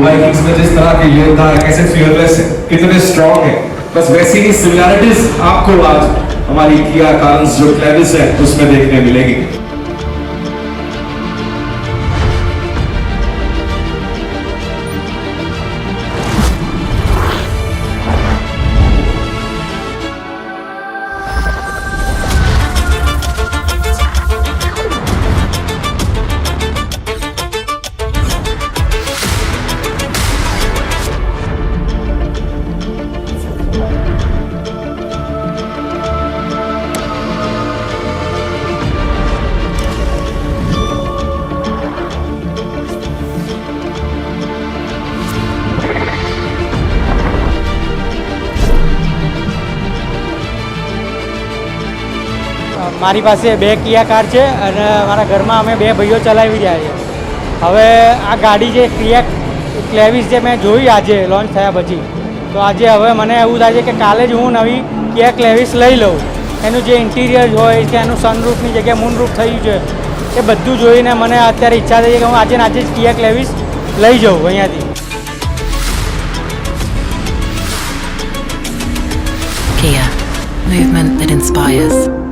Vikings में जिस तरह के योद्धा है, कैसे फियरलेस है, कितने स्ट्रॉन्ग है, बस वैसी ही सिमिलैरिटीज आपको आज हमारी किया कार्न्स जो क्लेविस है उसमें देखने मिलेगी। મારી પાસે 2 કિયા કાર છે અને મારા ઘરમાં અમે 2 ભાઈઓ ચલાવી રહ્યા છીએ। હવે આ ગાડી જે કિયા ક્લેવિસ જે મેં જોઈ આજે લોન્ચ થયા પછી, તો આજે હવે મને એવું થાય છે કે કાલે જ હું નવી કિયા ક્લેવિસ લઈ લઉં। એનું જે ઇન્ટિરિયર હોય કે એનું સનરૂફની જગ્યાએ મૂનરૂફ થયું છે એ બધું જોઈને મને અત્યારે ઈચ્છા થઈ છે કે હું આજે ને આજે જ કિયા ક્લેવિસ લઈ જાઉં અહીંયાથી। Kia, movement that inspires.